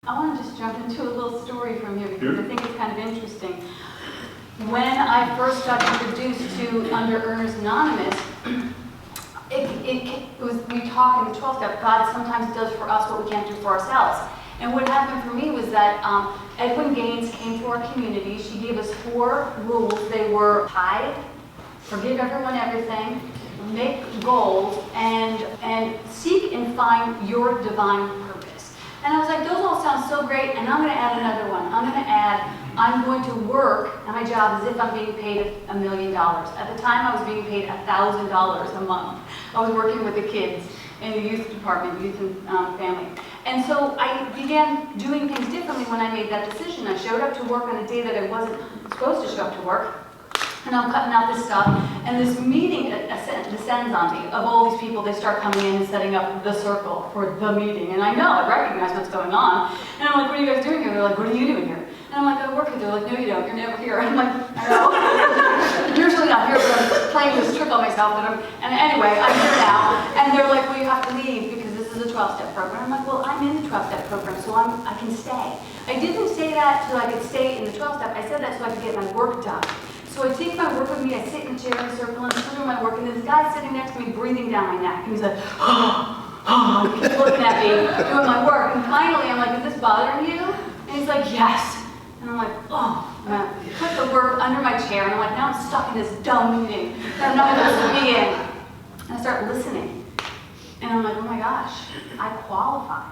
I want to just jump into a little story from here because I think it's kind of interesting. When I first got introduced to Under Earners Anonymous, it was, we talk in the 12-step, God sometimes does for us what we can't do for ourselves. And what happened for me was that Edwin Gaines came to our community. She gave us 4 rules. They were tithe, forgive everyone everything, make goals, and seek and find your divine purpose. And I was like, those all sound so great, and I'm going to add another one. I'm going to add, I'm going to work at my job as if I'm being paid $1 million. At the time, I was being paid $1,000 a month. I was working with the kids in the youth department, youth and family. And so I began doing things differently when I made that decision. I showed up to work on a day that I wasn't supposed to show up to work. And I'm cutting out this stuff, and this meeting descends on me. Of all these people, they start coming in and setting up the circle for the meeting. And I know, I recognize what's going on. And I'm like, what are you guys doing here? They're like, what are you doing here? And I'm like, I work here. They're like, no, you don't. You're never here. I'm like, I know. I'm usually not here, but I'm playing this trick on myself. And anyway, I'm here now. And they're like, well, you have to leave because this is a 12-step program. I'm like, well, I'm in the 12-step program, so I can stay. I didn't say that so I could stay in the 12-step. I said that so I could get my work done. So I take my work with me, I sit in a chair in a circle, and I'm doing my work, and this guy's sitting next to me, breathing down my neck. And he's like, he keeps looking at me, doing my work. And finally, I'm like, is this bothering you? And he's like, yes. And I'm like, oh. And I put the work under my chair, and I'm like, now I'm stuck in this dumb meeting that I'm not supposed to be in. And I start listening. And I'm like, oh my gosh, I qualify.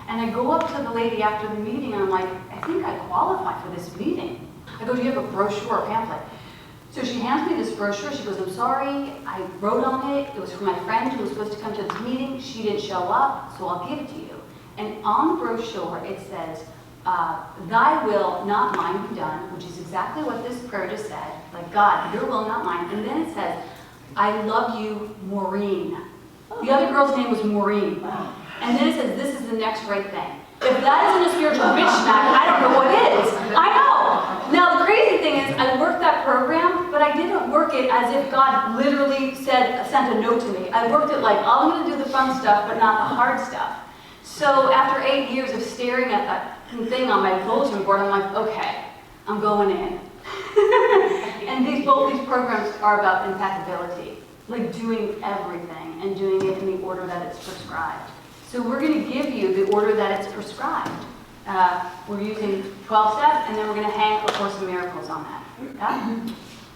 And I go up to the lady after the meeting, and I'm like, I think I qualify for this meeting. I go, do you have a brochure or pamphlet? So she hands me this brochure. She goes, I'm sorry, I wrote on it. It was for my friend who was supposed to come to this meeting. She didn't show up, so I'll give it to you. And on the brochure, it says, thy will, not mine, be done, which is exactly what this prayer just said. Like, God, your will, not mine. And then it says, I love you, Maureen. The other girl's name was Maureen. And then it says, this is the next right thing. If that isn't a spiritual bitch smack, I don't know what is. I know. Now, the crazy thing is, I worked that program, but I didn't work it as if God literally sent a note to me. I worked it like, I'm going to do the fun stuff, but not the hard stuff. So after 8 years of staring at that thing on my bulletin board, I'm like, okay, I'm going in. And both these programs are about impeccability, like doing everything and doing it in the order that it's prescribed. So we're going to give you the order that it's prescribed. We're using 12 steps, and then we're going to hang A Course in Miracles on that.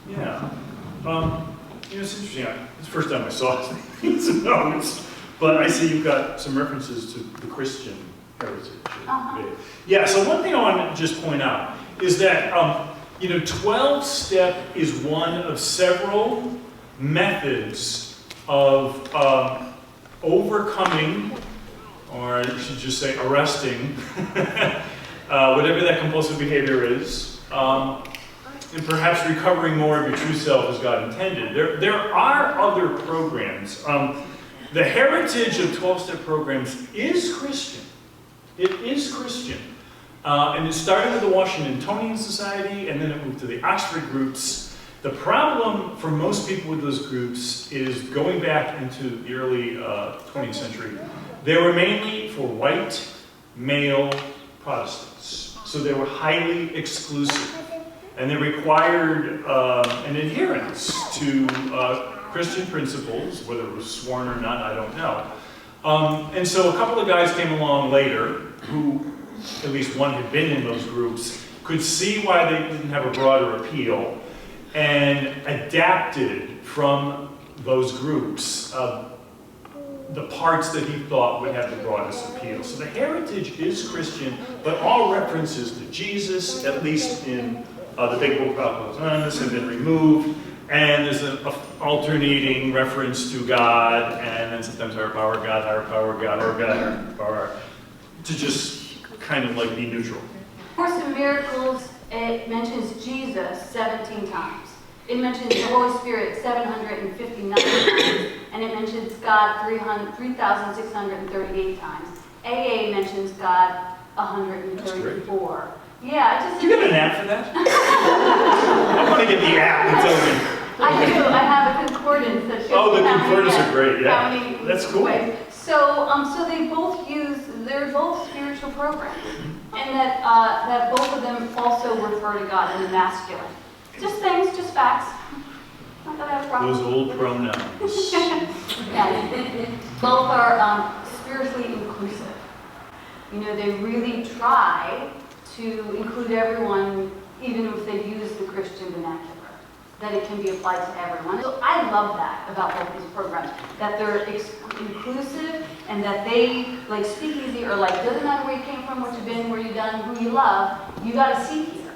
Yeah? It's interesting. It's the first time I saw some notes, but I see you've got some references to the Christian heritage. Yeah, so one thing I want to just point out is that, 12-step is one of several methods of overcoming, or I should just say arresting, whatever that compulsive behavior is, and perhaps recovering more of your true self as God intended. There are other programs. The heritage of 12-step programs is Christian. It is Christian. And it started with the Washingtonian Society, and then it moved to the Oxford groups. The problem for most people with those groups is going back into the early 20th century. They were mainly for white, male Protestants. So they were highly exclusive. And they required an adherence to Christian principles, whether it was sworn or not, I don't know. And so a couple of guys came along later who, at least one had been in those groups, could see why they didn't have a broader appeal and adapted from those groups the parts that he thought would have the broadest appeal. So the heritage is Christian, but all references to Jesus, at least in the Big Book of Alcoholics Anonymous, have been removed, and there's an alternating reference to God, and then sometimes higher power God, higher power God, or God, higher power, to just kind of like be neutral. Course in Miracles, it mentions Jesus 17 times. It mentions the Holy Spirit 759 times, and it mentions God 3,638 times. AA mentions God 134. Yeah, Do you have an app for that? I want to get the app and tell me. I do. I have a concordance that shows the concordance are great, yeah. how many That's cool. ways. So they're both spiritual programs, and that both of them also refer to God in the masculine. Just facts. Not that I have a problem. Those old pronouns. Yeah. Both are spiritually inclusive. You know, they really try to include everyone, even if they use the Christian vernacular, that it can be applied to everyone. So I love that about both these programs, that they're inclusive and that they, like SpeakEasy, or like, doesn't matter where you came from, what you've been, where you've done, who you love, you got a seat here.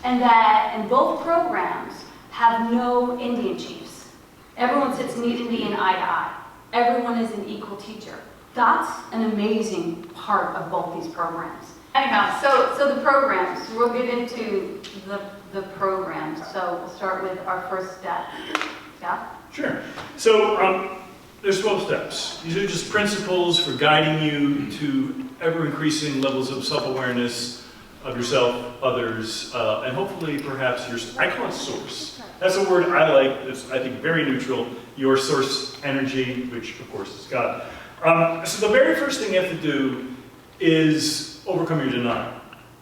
And both programs have no Indian chiefs. Everyone sits knee to knee and eye to eye. Everyone is an equal teacher. That's an amazing part of both these programs. Anyhow, so the programs, we'll get into the programs. So we'll start with our first step. Yeah? Sure. So there's 12 steps. These are just principles for guiding you to ever-increasing levels of self-awareness of yourself, others, and hopefully perhaps your, I call it source. That's a word I like. It's, I think, very neutral. Your source energy, which of course is God. So the very first thing you have to do is overcome your denial.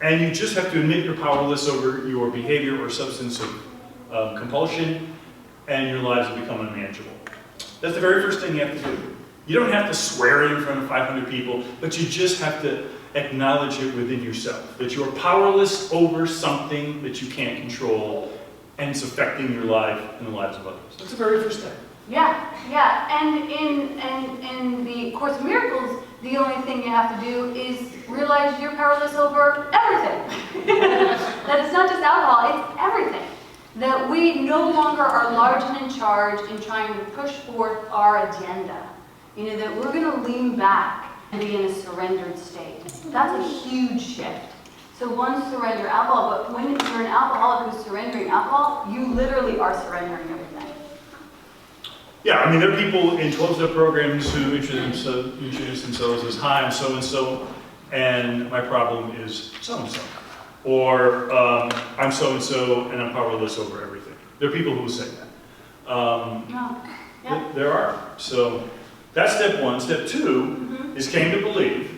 And you just have to admit you're powerless over your behavior or substance of compulsion, and your lives will become unmanageable. That's the very first thing you have to do. You don't have to swear it in front of 500 people, but you just have to acknowledge it within yourself, that you're powerless over something that you can't control, and it's affecting your life and the lives of others. That's the very first step. Yeah. And in the Course of Miracles, the only thing you have to do is realize you're powerless over everything. That it's not just alcohol, it's everything. That we no longer are large and in charge in trying to push forth our agenda. You know, that we're going to lean back and be in a surrendered state. That's a huge shift. So one, surrender alcohol, but when you're an alcoholic who's surrendering alcohol, you literally are surrendering everything. Yeah, I mean, there are people in 12-step programs who introduce themselves as, hi, I'm so-and-so, and my problem is so-and-so. Or, I'm so-and-so, and I'm powerless over everything. There are people who will say that. There are. So that's step one. Step two is came to believe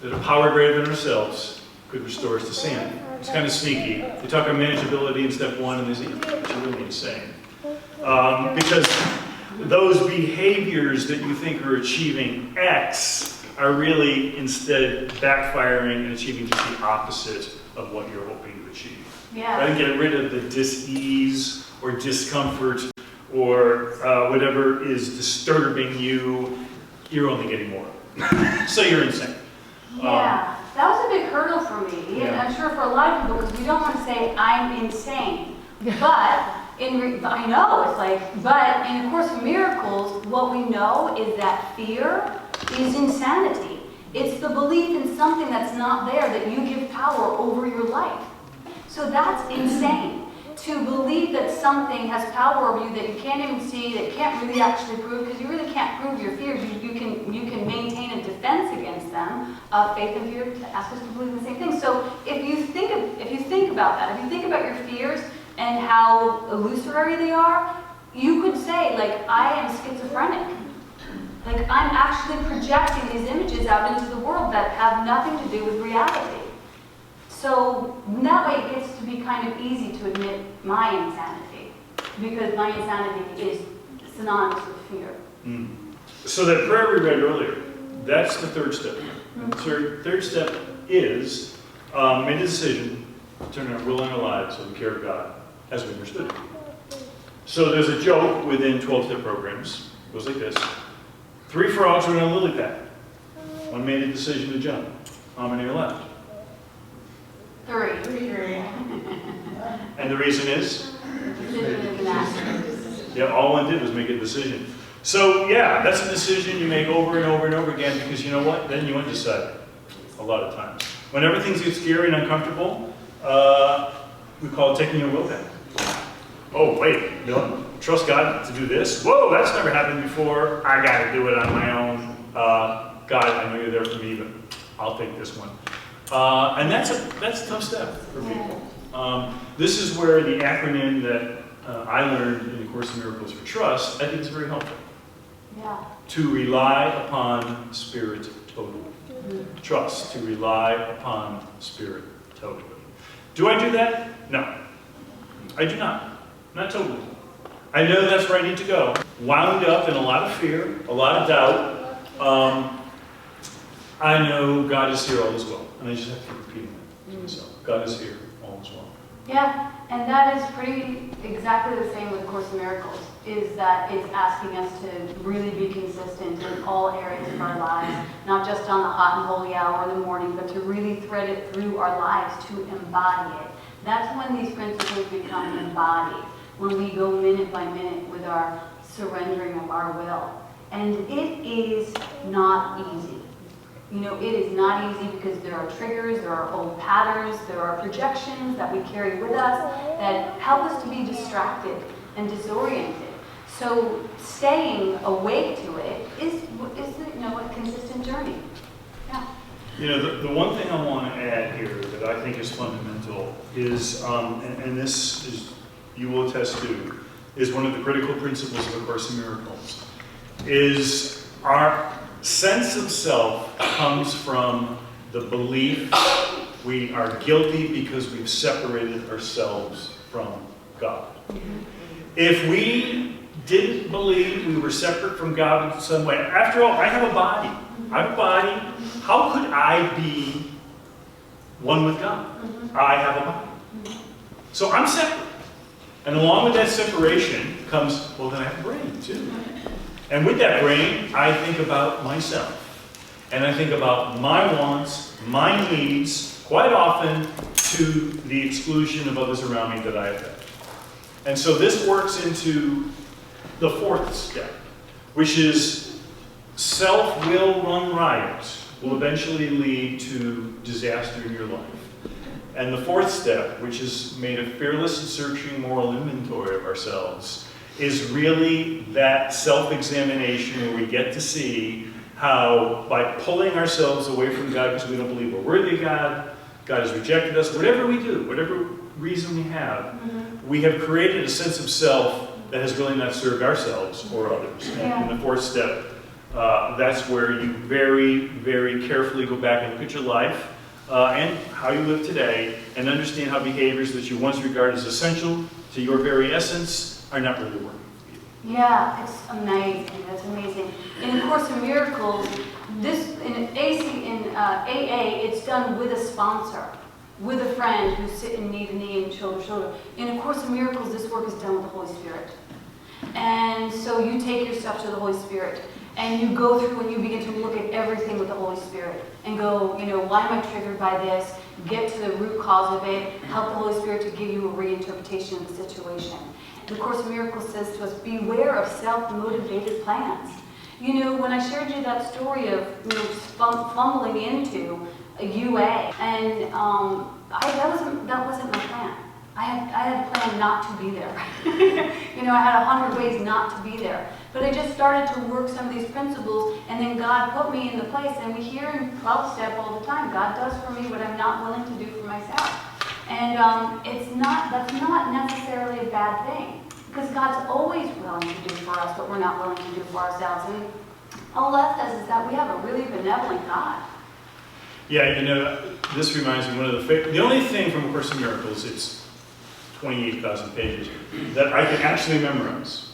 that a power greater than ourselves could restore us to sanity. It's kind of sneaky. They talk about manageability in step one, and they say, it's really insane. Because those behaviors that you think are achieving X are really instead backfiring and achieving just the opposite of what you're hoping to achieve. Yeah. Rather than get rid of the dis-ease or discomfort or whatever is disturbing you, you're only getting more. So you're insane. Yeah, that was a big hurdle for me, and I'm sure for a lot of people, because we don't want to say, I'm insane. But I know, it's like, but in A Course in Miracles, what we know is that fear is insanity. It's the belief in something that's not there, that you give power over your life. So that's insane. To believe that something has power over you that you can't even see, that you can't really actually prove, because you really can't prove your fears. You can maintain a defense against them. Faith and fear ask us to believe in the same thing. So if you think about that, if you think about your fears and how illusory they are, you could say, like, I am schizophrenic. Like, I'm actually projecting these images out into the world that have nothing to do with reality. So that way it gets to be kind of easy to admit my insanity, because my insanity is synonymous with fear. So that prayer we read earlier, that's the third step. The third step is make a decision to turn our will and our lives over the care of God as we understood it. So there's a joke within 12-step programs. It goes like this. 3 frogs were in a lily pad. One made a decision to jump. How many are left? 3. And the reason is? Decision is an action. Yeah, all one did was make a decision. So yeah, that's a decision you make over and over and over again, because you know what? Then you undecided a lot of times. When everything gets scary and uncomfortable, we call it taking your will back. Oh, wait, you don't trust God to do this? Whoa, that's never happened before. I got to do it on my own. God, I know you're there for me, but I'll take this one. And that's a tough step for people. This is where the acronym that I learned in the Course in Miracles for Trust, I think is very helpful. Yeah. To rely upon Spirit totally. Trust, to rely upon Spirit totally. Do I do that? No. I do not. Not totally. I know that's where I need to go. Wound up in a lot of fear, a lot of doubt. I know God is here all is well. And I just have to keep repeating that to myself. God is here all is well. Yeah, and that is pretty exactly the same with Course in Miracles, is that it's asking us to really be consistent in all areas of our lives, not just on the hot and holy hour in the morning, but to really thread it through our lives, to embody it. That's when these principles become embodied, when we go minute by minute with our surrendering of our will. And it is not easy. You know, it is not easy because there are triggers, there are old patterns, there are projections that we carry with us that help us to be distracted and disoriented. So staying awake to it is you know, a consistent journey. Yeah. You know, the one thing I want to add here that I think is fundamental is, and this is, you will attest to, is one of the critical principles of A Course in Miracles, is our sense of self comes from the belief we are guilty because we've separated ourselves from God. If we didn't believe we were separate from God in some way, after all, I have a body. I have a body. How could I be one with God? I have a body. So I'm separate. And along with that separation comes, well, then I have a brain too. And with that brain, I think about myself. And I think about my wants, my needs, quite often to the exclusion of others around me that I affect. And so this works into the fourth step, which is self will run riot, will eventually lead to disaster in your life. And the fourth step, which is made a fearless and searching moral inventory of ourselves, is really that self-examination where we get to see how by pulling ourselves away from God because we don't believe we're worthy of God, God has rejected us, whatever we do, whatever reason we have created a sense of self that has really not served ourselves or others. And in the fourth step, that's where you very, very carefully go back and look at your life and how you live today and understand how behaviors that you once regarded as essential to your very essence are not really working for you. Yeah, it's amazing. That's amazing. In A Course in Miracles, this in AA, it's done with a sponsor, with a friend who's sitting knee to knee and shoulder to shoulder. In A Course in Miracles, this work is done with the Holy Spirit. And so you take your stuff to the Holy Spirit, and you go through and you begin to look at everything with the Holy Spirit and go, you know, why am I triggered by this? Get to the root cause of it. Help the Holy Spirit to give you a reinterpretation of the situation. The Course in Miracles says to us, beware of self-motivated plans. You know, when I shared you that story of, you know, fumbling into a UA, and that wasn't my plan. I had a plan not to be there. You know, I had 100 ways not to be there. But I just started to work some of these principles, and then God put me in the place. And we hear in 12-step all the time, God does for me what I'm not willing to do for myself. And that's not necessarily a bad thing, because God's always willing to do for us what we're not willing to do for ourselves. And all that says is that we have a really benevolent God. Yeah, you know, this reminds me of the only thing from A Course in Miracles, it's 28,000 pages, that I can actually memorize,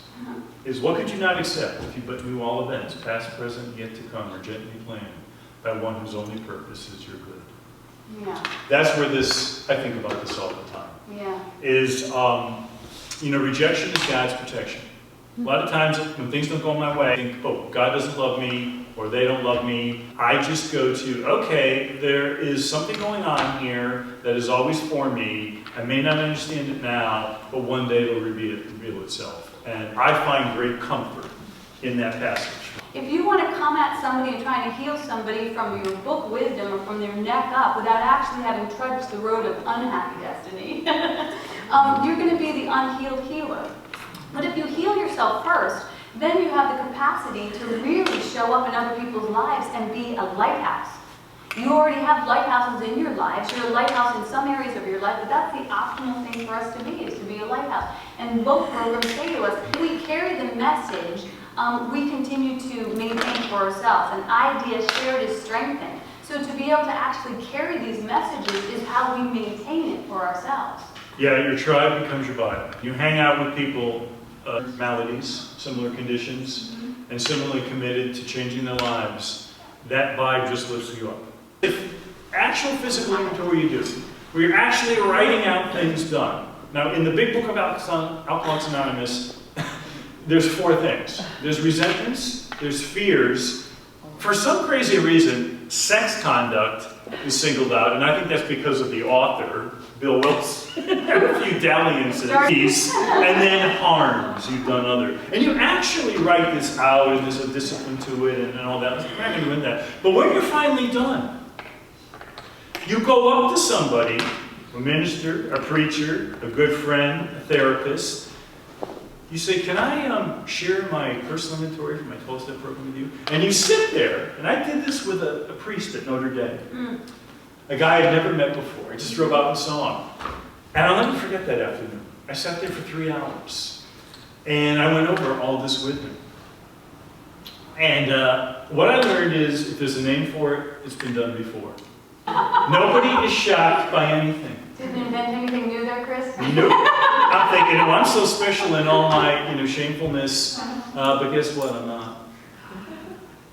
is what could you not accept if you but knew all events, past, present, yet to come, are gently planned by one whose only purpose is your good. Yeah. That's where I think about this all the time. Yeah. Is, you know, rejection is God's protection. A lot of times when things don't go my way, I think, oh, God doesn't love me, or they don't love me. I just go to, okay, there is something going on here that is always for me. I may not understand it now, but one day it'll reveal itself. And I find great comfort in that passage. If you want to come at somebody and try to heal somebody from your book wisdom or from their neck up without actually having trudged the road of unhappy destiny, you're going to be the unhealed healer. But if you heal yourself first, then you have the capacity to really show up in other people's lives and be a lighthouse. You already have lighthouses in your lives. You're a lighthouse in some areas of your life, but that's the optimal thing for us to be, is to be a lighthouse. And both programs say to us, we carry the message we continue to maintain for ourselves. An idea shared is strengthened. So to be able to actually carry these messages is how we maintain it for ourselves. Yeah, your tribe becomes your Bible. You hang out with people, maladies, similar conditions, and similarly committed to changing their lives. That vibe just lifts you up. If actual physical inventory you do, where you're actually writing out things done. Now, in the big book of Alcoholics Anonymous, there's 4 things. There's resentments, there's fears. For some crazy reason, sex conduct is singled out, and I think that's because of the author, Bill Wilson. There are a few dalliances, and then harms you've done other. And you actually write this out, and there's a discipline to it, and all that. We're not going to win that. But when you're finally done, you go up to somebody, a minister, a preacher, a good friend, a therapist. You say, can I share my personal inventory for my 12-step program with you? And you sit there, and I did this with a priest at Notre Dame. A guy I'd never met before. I just drove out and saw him. And I'll never forget that afternoon. I sat there for 3 hours. And I went over all this with him. And what I learned is, if there's a name for it, it's been done before. Nobody is shocked by anything. Didn't invent anything new there, Chris? Nope. I'm thinking, oh, I'm so special in all my, shamefulness. But guess what? I'm not.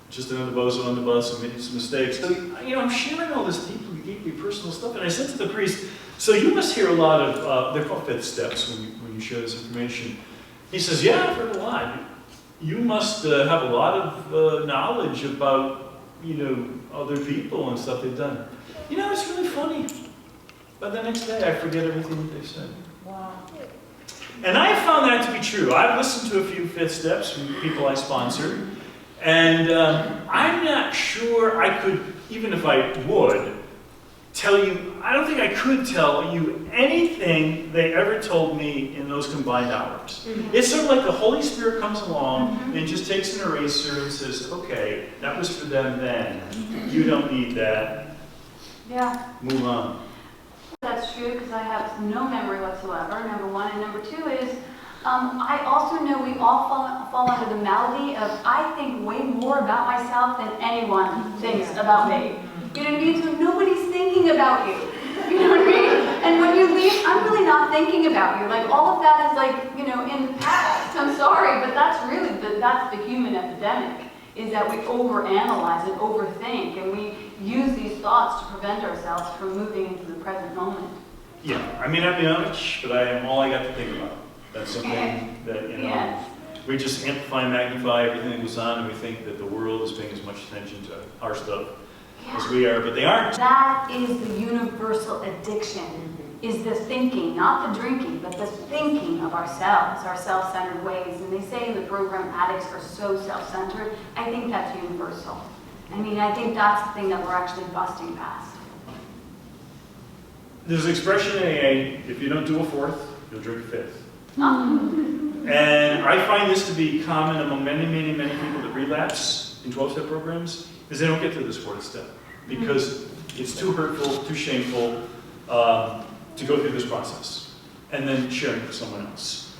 Just another bozo on the bus and making some mistakes. So, I'm sharing all this deeply personal stuff. And I said to the priest, so you must hear a lot of, they're called 5th steps when you share this information. He says, yeah, I've heard a lot. You must have a lot of knowledge about, other people and stuff they've done. It's really funny. But the next day, I forget everything that they said. Wow. And I found that to be true. I've listened to a few 5th steps from people I sponsor. And I'm not sure I could, even if I would, tell you, I don't think I could tell you anything they ever told me in those combined hours. It's sort of like the Holy Spirit comes along and just takes an eraser and says, okay, that was for them then. You don't need that. Yeah. Move on. That's true, because I have no memory whatsoever, number one. And number 2 is, I also know we all fall under the malady of I think way more about myself than anyone thinks about me. You know what I mean? So nobody's thinking about you. You know what I mean? And when you leave, I'm really not thinking about you. Like, all of that is in the past. I'm sorry, but that's really, that's the human epidemic, is that we overanalyze and overthink, and we use these thoughts to prevent ourselves from moving into the present moment. Yeah, I may not be honest, but I am all I got to think about. That's something that, Yes. we just amplify and magnify everything that goes on, and we think that the world is paying as much attention to our stuff as we are, but they aren't. That is the universal addiction, is the thinking, not the drinking, but the thinking of ourselves, our self-centered ways. And they say in the program, addicts are so self-centered. I think that's universal. I think that's the thing that we're actually busting past. There's an expression in AA, if you don't do a 4th, you'll drink a 5th. And I find this to be common among many people that relapse in 12-step programs, is they don't get to this 4th step because it's too hurtful, too shameful to go through this process and then sharing with someone else.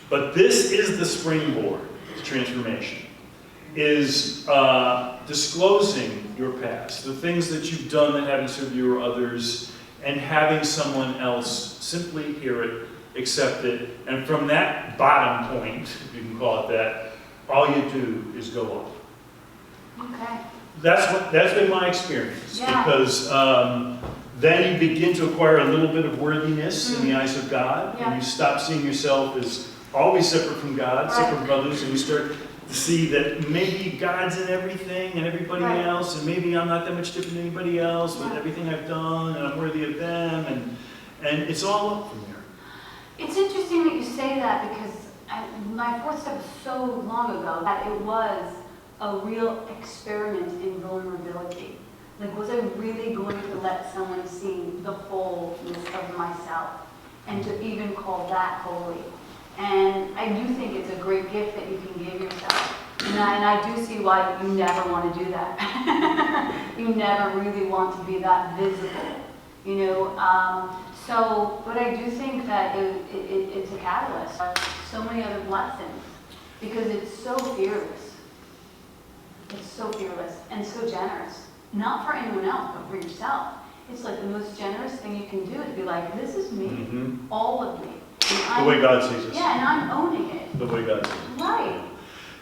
But this is the springboard to transformation, is disclosing your past, the things that you've done that haven't served you or others, and having someone else simply hear it, accept it, and from that bottom point, if you can call it that, all you do is go up. Okay. That's been my experience, because then you begin to acquire a little bit of worthiness in the eyes of God, and you stop seeing yourself as always separate from God, separate from others, and you start to see that maybe God's in everything and everybody else, and maybe I'm not that much different than anybody else with everything I've done, and I'm worthy of them, and it's all up from there. It's interesting that you say that, because my 4th step was so long ago that it was a real experiment in vulnerability. Like, was I really going to let someone see the wholeness of myself, and to even call that holy? And I do think it's a great gift that you can give yourself. And I do see why you never want to do that. You never really want to be that visible, So, but I do think that it's a catalyst for so many other blessings. because it's so fearless. It's so fearless and so generous. Not for anyone else, but for yourself. It's like the most generous thing you can do is be like, this is me, all of me. The way God sees us. Yeah, and I'm owning it. The way God sees us. Right.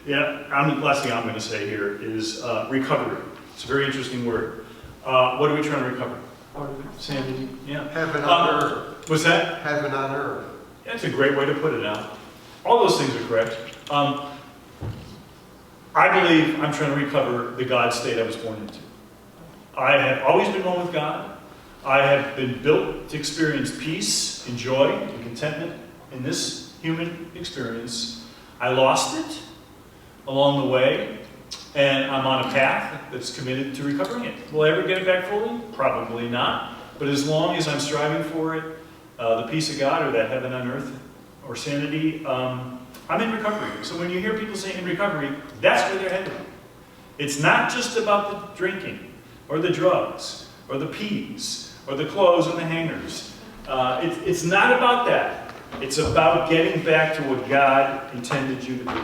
Yeah, last thing I'm going to say here is recovery. It's a very interesting word. What are we trying to recover? Sanity? Yeah. Heaven on earth. What's that? Heaven on earth. That's a great way to put it now. All those things are correct. I believe I'm trying to recover the God state I was born into. I have always been one with God. I have been built to experience peace and joy and contentment in this human experience. I lost it along the way, and I'm on a path that's committed to recovering it. Will I ever get it back fully? Probably not. But as long as I'm striving for it, the peace of God or that heaven on earth or sanity, I'm in recovery. So when you hear people say in recovery, that's where they're headed. It's not just about the drinking or the drugs or the peas or the clothes and the hangers. It's not about that. It's about getting back to what God intended you to be.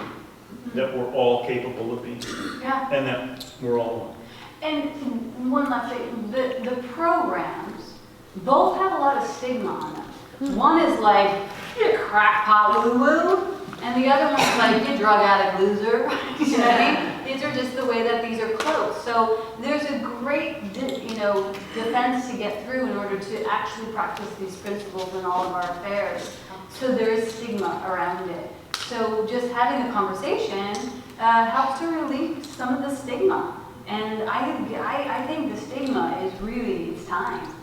That we're all capable of being. Yeah. And that we're all one. And one last thing, the programs both have a lot of stigma on them. One is like, you're a crackpot woo-woo, and the other one's like, you drug addict loser. You know what I mean? These are just the way that these are closed. So there's a great, defense to get through in order to actually practice these principles in all of our affairs. So there is stigma around it. So just having a conversation helps to relieve some of the stigma. And I think the stigma is really, it's time.